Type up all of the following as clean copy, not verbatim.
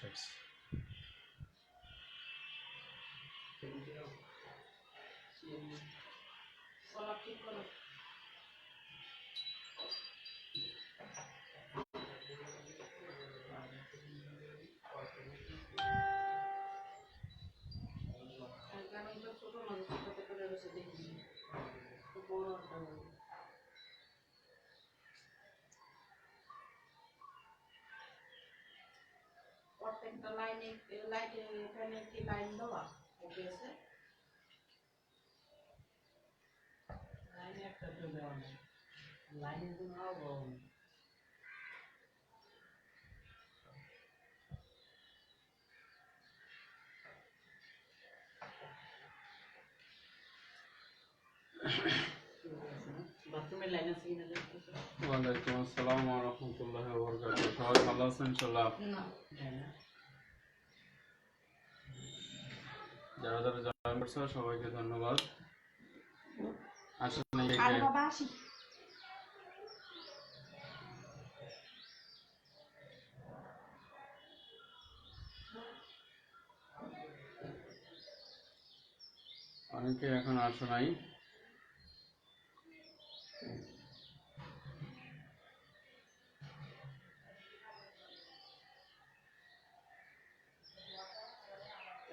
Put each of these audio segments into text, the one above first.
আসছে। প্রত্যেকটা লাইনে লাইটে এখানে একটি লাইন দেওয়া ওকেছে লাইনে একটা তো দেওয়া নেই লাইনের জন্য বাথরুমের লাইন আছে কিনা দেখতেছো? ওয়ালাইকুম আসসালাম ওয়া রাহমাতুল্লাহি ওয়া বারাকাতুহু। সবাই ভালো আছেন ইনশাআল্লাহ? না যারা যারা জয়েন করছে সবাইকে ধন্যবাদ। আসলে আরে বাবা আসি অনেকে এখন আসে নাই।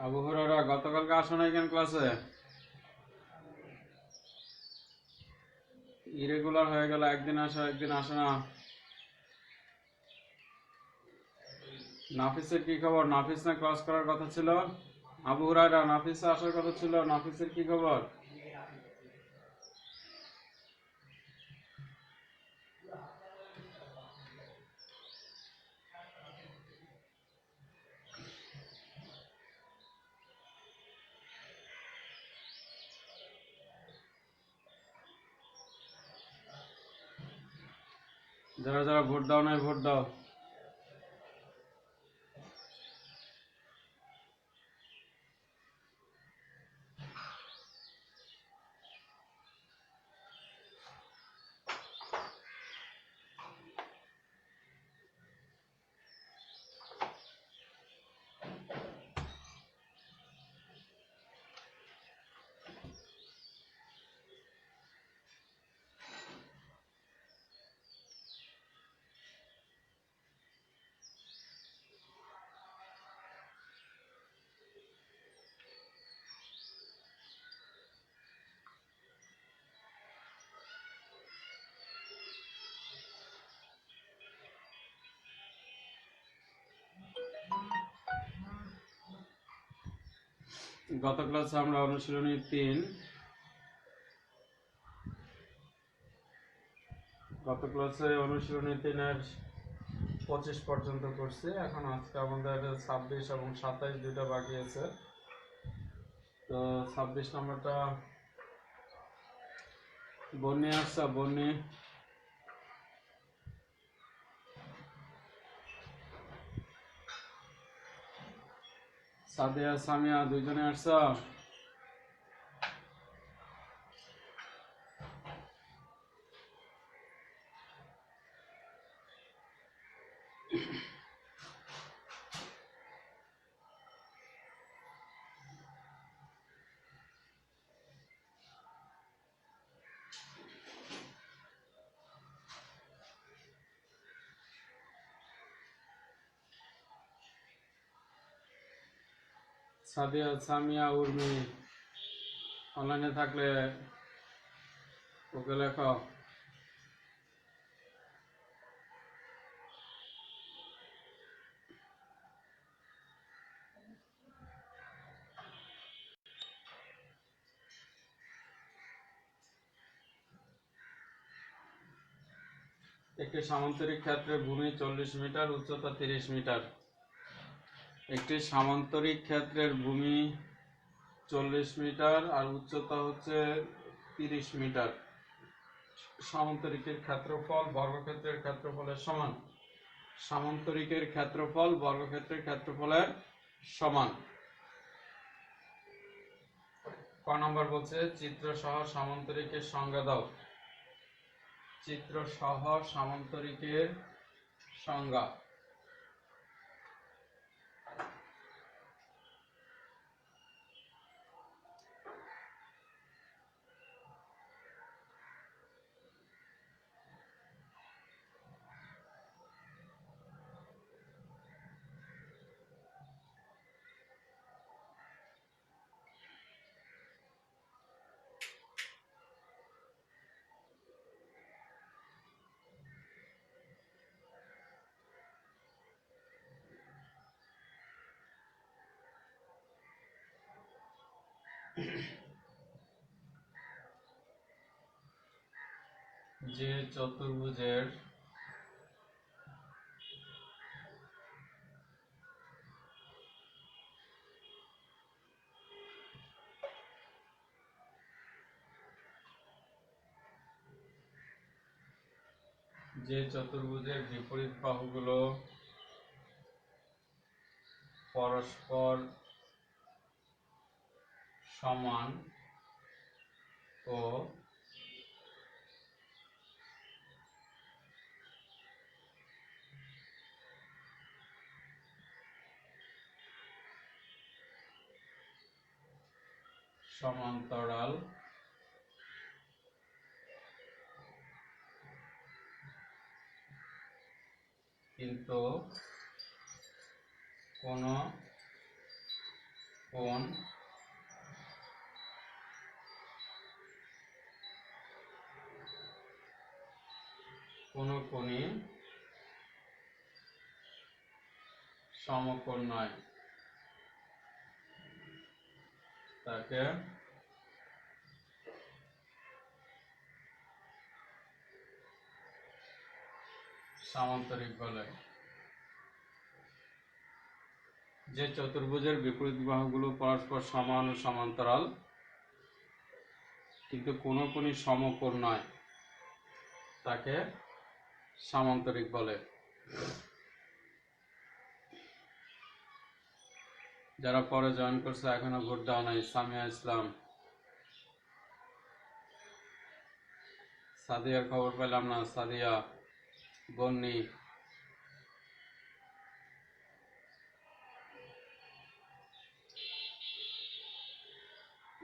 আবু হুরায়রা গতকালকে আসো নাই কেন ক্লাসে? ইরেগুলার হয়ে গেল, একদিন আসো একদিন আসো না। নাফিসের কি খবর? নাফিস না ক্লাস করার কথা ছিল? আবু হুরায়রা নাফিস আসার কথা ছিল, নাফিসের কি খবর? যারা যারা ভোট দাও নাই ভোট দাও। গত ক্লাসে আমরা অনুশীলনী 3 গত ক্লাসে অনুশীলনী 3-এর 25 পর্যন্ত করছি। এখন আজকে আমাদের 26 এবং 27 দুইটা বাকি আছে। তো 26 নম্বরটা বন্যে আসছে। বন্যে সাদিয়া সামিয়া দুইজনে আসছে। সাদিয়া সামিয়া উর্মি অনলাইনে থাকলে ওকে লেখো। একটি সামান্তরিক ক্ষেত্রে ভূমি 40 মিটার, উচ্চতা 30 মিটার। একটি সামান্তরিক ক্ষেত্রের ভূমি 40 মিটার আর উচ্চতা হচ্ছে 30 মিটার। সামান্তরিকের ক্ষেত্রফল বর্গক্ষেত্রের ক্ষেত্রফলের সমান। সামান্তরিকের ক্ষেত্রফল বর্গক্ষেত্রের ক্ষেত্রফলের সমান। ক নম্বর বলছে চিত্র সহ সামান্তরিকের সংজ্ঞা দাও। চিত্র সহ সামান্তরিকের সংজ্ঞা। যে চতুর্ভুজের বিপরীত বাহুগুলো পরস্পর সমান ও সমান্তরাল কিন্তু কোনো কোণই সমকোণ নয় তাকে সামান্তরিক বলে। যে চতুর্ভুজের বিপরীত বাহুগুলো পরস্পর সমান ও সমান্তরাল কিন্তু কোনো সমকোণ নয় তাকে সামান্তরিক বলে। যারা পরে জয়েন করছে এখনো ভোট দেওয়া নাই, সামিয়া ইসলাম, সাদিয়ার খবর পেলাম না, সাদিয়া, বন্নি,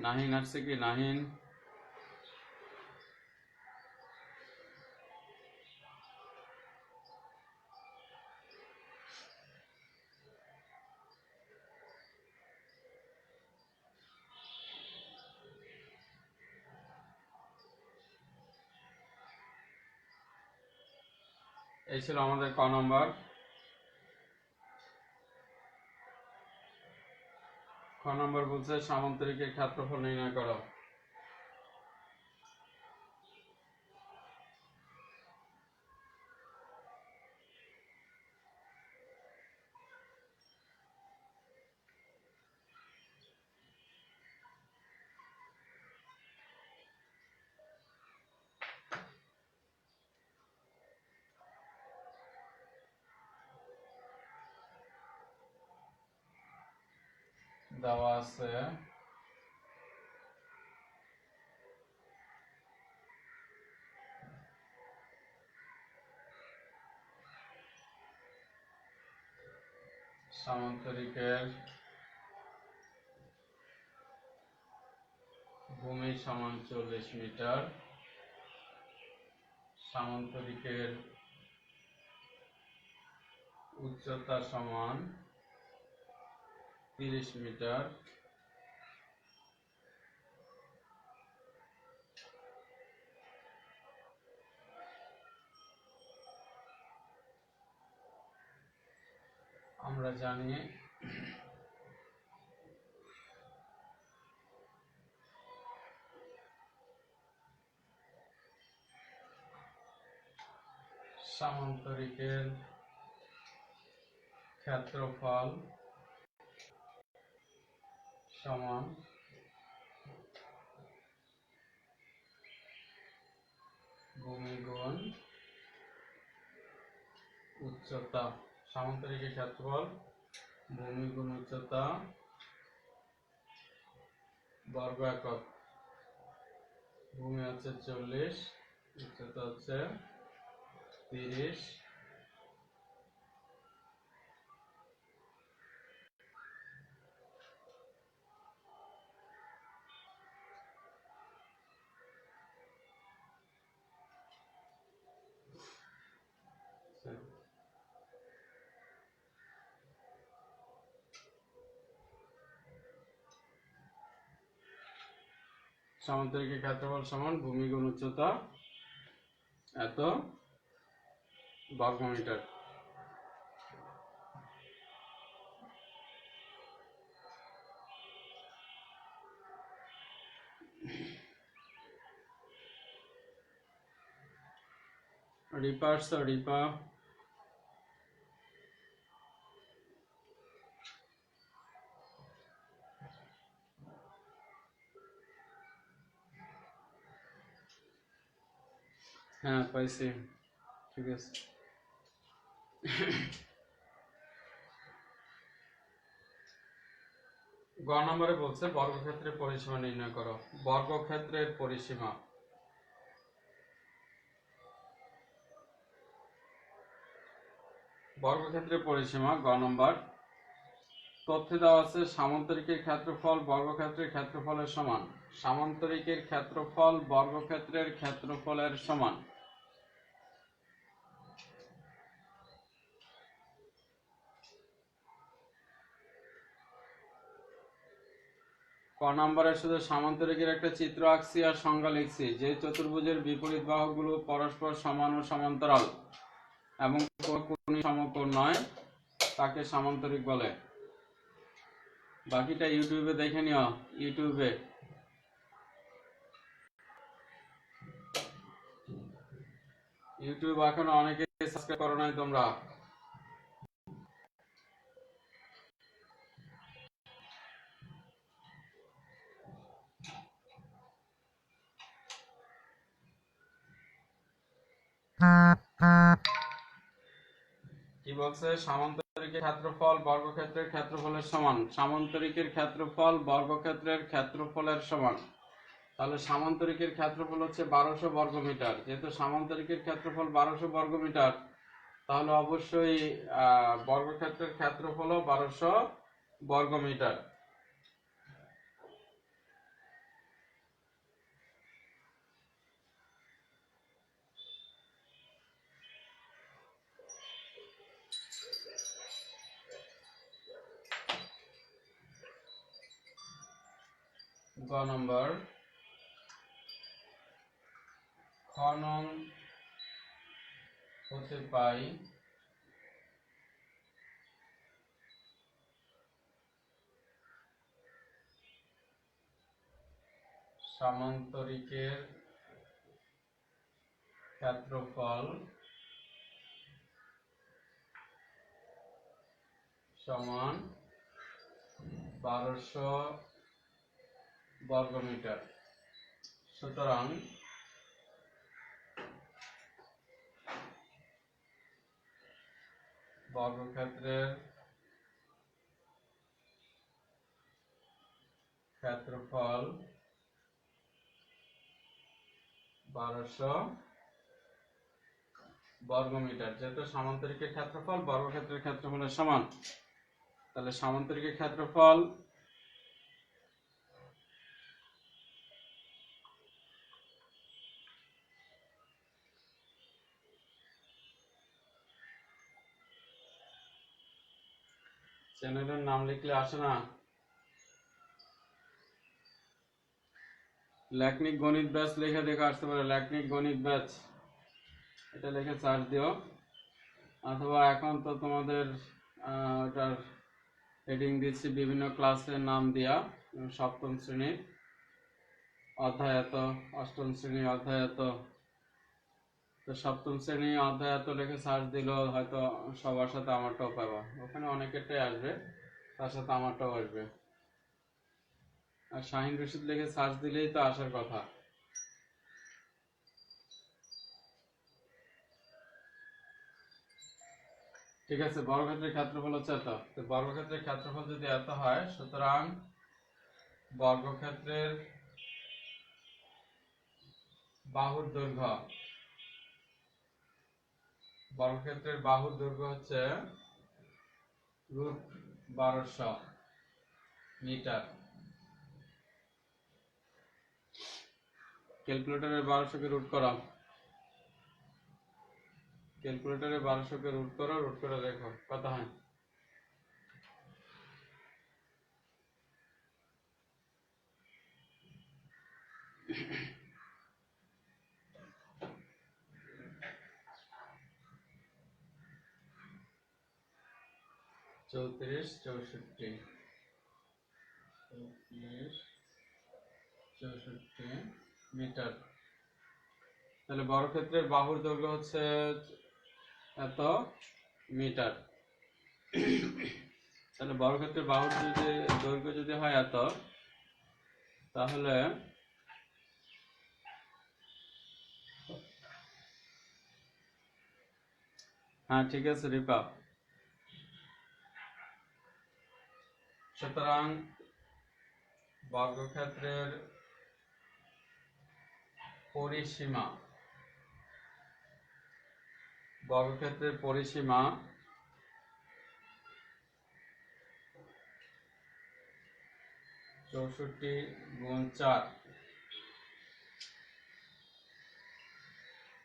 নাহিন আসছে কি? নাহিন এই ছিল আমাদের ক নম্বর। খ নম্বর বলছে সামান্তরিকের ক্ষেত্রফল নির্ণয় করো। দেওয়া আছে সামান্তরিকের ভূমি সমান 40 মিটার, সামান্তরিকের উচ্চতা সমান 30 মিটার, আমরা জানি সামান্তরিকের ক্ষেত্রফল সমান ভূমি গুণ উচ্চতা। সামান্তরিকের ক্ষেত্রফল ভূমি গুণ উচ্চতা বর্গ একক। ভূমি হচ্ছে 40, উচ্চতা হচ্ছে 30, সামান্তরিকের ক্ষেত্রফল সমান ভূমি গুণ উচ্চতা এত বর্গমিটার। রিপা আসছো? রিপা হ্যাঁ পাইছি, ঠিক আছে। গ নম্বরে বলছে বর্গক্ষেত্রের পরিসীমা নির্ণয় করো। বর্গক্ষেত্রের পরিসীমা, বর্গক্ষেত্রের পরিসীমা গ নম্বর তথ্যে দেওয়া আছে সামান্তরিকের ক্ষেত্রফল বর্গক্ষেত্রের ক্ষেত্রফলের সমান। সামান্তরিকের ক্ষেত্রফল বর্গক্ষেত্রের ক্ষেত্রফলের সমান। ক নম্বরে শুধু সামান্তরিকের একটা চিত্র আঁকছি আর সংজ্ঞা লিখছি। যে চতুর্ভুজের বিপরীত বাহুগুলো পরস্পর সমান ও সমান্তরাল এবং কোণী সমকোণ নয় তাকে সামান্তরিক বলে। বাকিটা ইউটিউবে দেখে নিও। ইউটিউব এখনো অনেকে সাবস্ক্রাইব করো নাই তোমরা। কি বলছে? সামান্তরিকের ক্ষেত্রফল বর্গক্ষেত্রের ক্ষেত্রফলের সমান। সামান্তরিকের ক্ষেত্রফল বর্গক্ষেত্রের ক্ষেত্রফলের সমান। তাহলে সামান্তরিকের ক্ষেত্রফল হচ্ছে 1200 বর্গমিটার। যেহেতু সামান্তরিকের ক্ষেত্রফল 1200 বর্গমিটার, তাহলে অবশ্যই বর্গক্ষেত্রের ক্ষেত্রফলও 1200 বর্গমিটার। গ নম্বর খনন হতে পাই সামান্তরিকের ক্ষেত্রফল সমান 1200 বর্গমিটার। সুতরাং বর্গক্ষেত্রের ক্ষেত্রফল 1200 বর্গমিটার। যেহেতু সামান্তরিকের ক্ষেত্রফল বর্গক্ষেত্রের ক্ষেত্রফলের সমান, তাহলে সামান্তরিকের ক্ষেত্রফল চ্যানেলের নাম লিখলে আসে না। ল্যাকনিক গণিত ব্যাচ লিখে দেখে আসতে পারে। ল্যাকনিক গণিত ব্যাচ এটা লিখে সার্চ দিও, অথবা এখন তো তোমাদের ওটার হেডিং দিচ্ছি বিভিন্ন ক্লাসের নাম দিয়া। সপ্তম শ্রেণীর অধ্যায় এত, অষ্টম শ্রেণীর অধ্যায় এত। তো সপ্তম শ্রেণী অধ্যায় এত লিখে সার্চ দিলেও হয়তো সবার সাথে আমারটাও পাবা। ওখানে অনেকেরটাই আসবে, তার সাথে আমারটাও আসবে। আর শাহিন রশিদ লিখে সার্চ দিলেই তো আসার কথা। ঠিক আছে, বর্গক্ষেত্রের ক্ষেত্রফল হচ্ছে এত। তো বর্গক্ষেত্রের ক্ষেত্রফল যদি এত হয়, সুতরাং বর্গক্ষেত্রের বাহুর দৈর্ঘ্য, বর্গক্ষেত্রের বাহুর দৈর্ঘ্য হচ্ছে √1200 মিটার। ক্যালকুলেটরের 1200 কে রুট করো। ক্যালকুলেটরে 1200 কে রুট করো, রুট করে দেখো কত হয়। চৌত্রিশ 64 মিটার। তাহলে বর্গক্ষেত্রের বাহুর দৈর্ঘ্য হচ্ছে এত মিটার। তাহলে বর্গক্ষেত্রের বাহুর যদি দৈর্ঘ্য যদি হয় এত, তাহলে হ্যাঁ ঠিক আছে রিপা। সুতরাং বর্গক্ষেত্রের পরিসীমা, বর্গক্ষেত্রের পরিসীমা 64 × 4।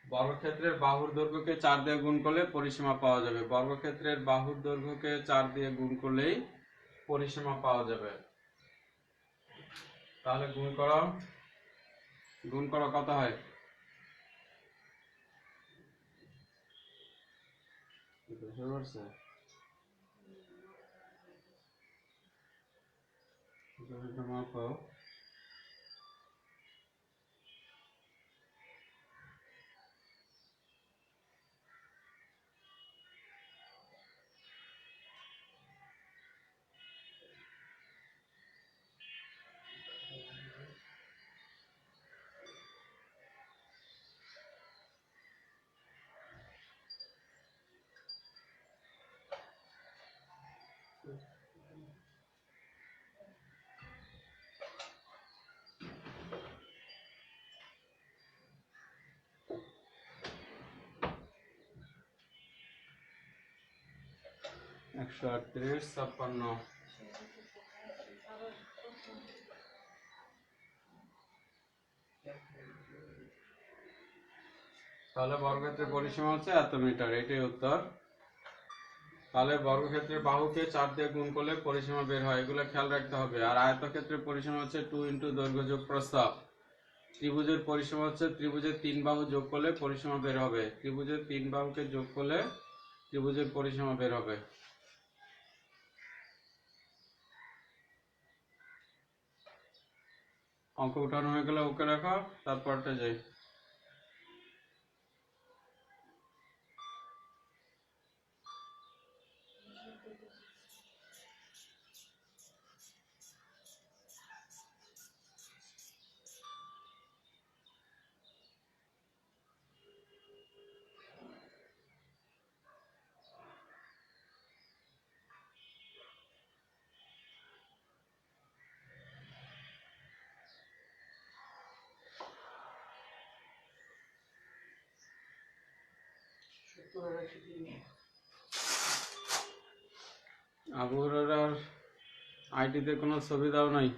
বর্গক্ষেত্রের বাহুর দৈর্ঘ্যকে 4 দিয়ে গুণ করলে পরিসীমা পাওয়া যাবে। বর্গক্ষেত্রের বাহুর দৈর্ঘ্যকে 4 দিয়ে গুণ করলেই পরিসীমা পাওয়া যাবে। তাহলে গুণ করো, কত হয়? বুঝতে পারছো? মাপো। একশো 38, 56। তাহলে বর্গক্ষেত্রের পরিসীমা হচ্ছে এত মিটার, এটাই উত্তর। তাহলে বর্গক্ষেত্রের বাহুকে 4 দিয়ে গুণ করলে পরিসীমা বের হয়, এগুলো খেয়াল রাখতে হবে। আর আয়তক্ষেত্রের পরিসীমা হচ্ছে 2 × দৈর্ঘ্য যোগ প্রস্থ। ত্রিভুজের পরিসীমা হচ্ছে ত্রিভুজের 3 বাহু যোগ করলে পরিসীমা বের হবে। ত্রিভুজের 3 বাহুকে যোগ করলে ত্রিভুজের পরিসীমা বের হবে। অঙ্ক উঠানো হয়ে গেলে ওকে রাখো, তারপরটা যাই। আবু হুরায়রার আইডিতে কোনো ছবি দাও নাই?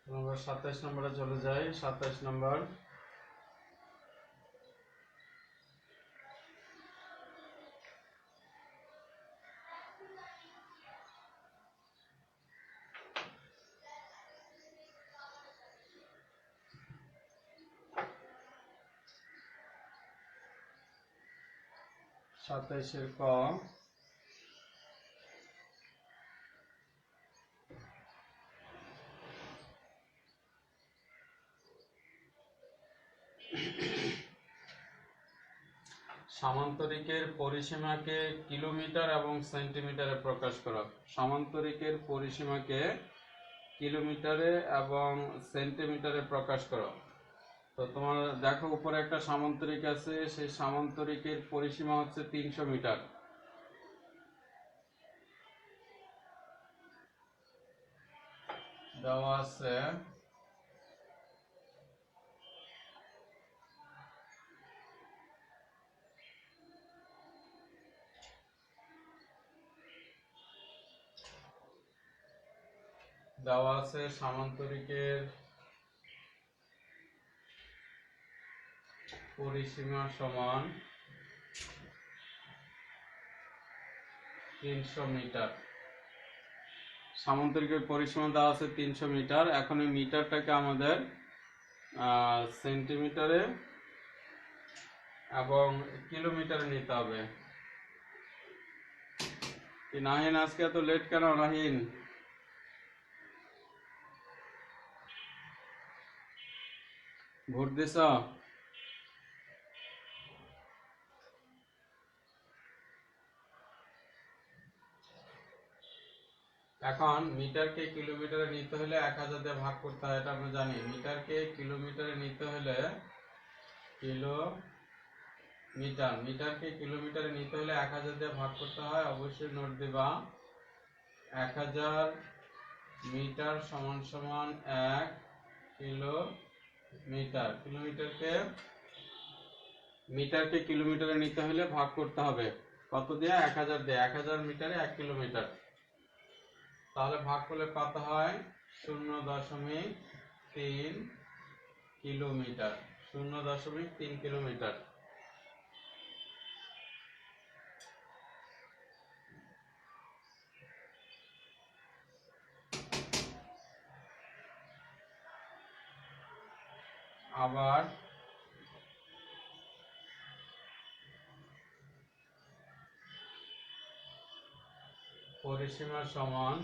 আমরা 27 নম্বরে চলে যাই। 27 নম্বর, সাতাইশের ক, সামান্তরিকের পরিসীমাকে কিলোমিটার এবং সেন্টিমিটারে প্রকাশ করো। সামান্তরিকের পরিসীমাকে কিলোমিটারে এবং সেন্টিমিটারে প্রকাশ করো। তো তোমার দেখো উপরে একটা সামান্তরিক আছে, সেই সামান্তরিকের পরিসীমা হচ্ছে 300 মিটার। দেওয়া আছে সামান্তরিকের পরিসীমা সমান 300 মিটার। সামান্তরিকের পরিসীমা দেওয়া আছে 300 মিটার। এখন এই মিটারটাকে আমাদের সেন্টিমিটারে এবং কিলোমিটারে নিতে হবে। নাহিন আজকে এত লেট কেন নাহিন? ভোট দিছ? এখন মিটারকে কিলোমিটারে নিতে হলে 1000 দিয়ে ভাগ করতে হয়, এটা আমরা জানি। মিটারকে কিলোমিটারে নিতে হলে মিটারকে কিলোমিটারে নিতে হলে 1000 দিয়ে ভাগ করতে হয়। অবশ্যই নোট দিবা 1000 মিটার সমান সমান 1 কিলোমিটার। মিটারকে কিলোমিটারে নিতে হলে ভাগ করতে হবে কত দিয়ে? 1000 দিয়ে। 1000 মিটারে 1 কিলোমিটার, তাহলে ভাগ করলে কত হয়? 0.3 কিলোমিটার। 0.3 কিলোমিটার। আবার পরিসীমা সমান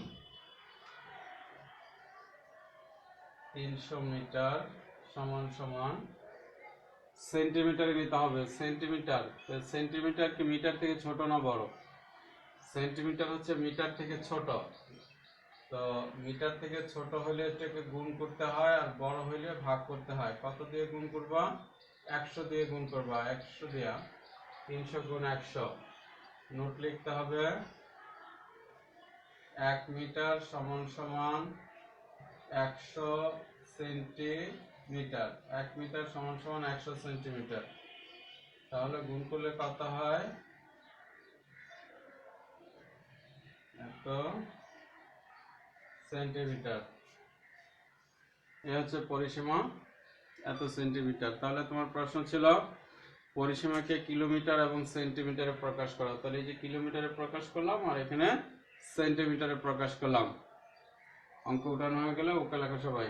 300 মিটার সমান সমান সেন্টিমিটারে নিতে হবে। সেন্টিমিটার কি মিটার থেকে ছোট না বড়? সেন্টিমিটার হচ্ছে মিটার থেকে ছোট। তো মিটার থেকে ছোট হলে এটাকে গুণ করতে হয়, আর বড় হলে ভাগ করতে হয়। কত দিয়ে গুণ করবা? 100 দিয়ে গুণ করবা। 100 দিয়া 300 গুণ 100। নোট লিখতে হবে 1 মিটার সমান সমান 100 সেন্টিমিটার। 1 মিটার সমান সমান 100 সেন্টিমিটার। তাহলে গুণ করলে কত হয়? এত সেন্টিমিটার। এ হচ্ছে পরিসীমা, এত সেন্টিমিটার। তাহলে তোমার প্রশ্ন ছিল পরিসীমাকে কিলোমিটার এবং সেন্টিমিটারে প্রকাশ করা। তাহলে এই যে কিলোমিটারে প্রকাশ করলাম আর এখানে সেন্টিমিটারে প্রকাশ করলাম। অঙ্ক উঠানো হয়ে গেলে ওকে লেখো সবাই।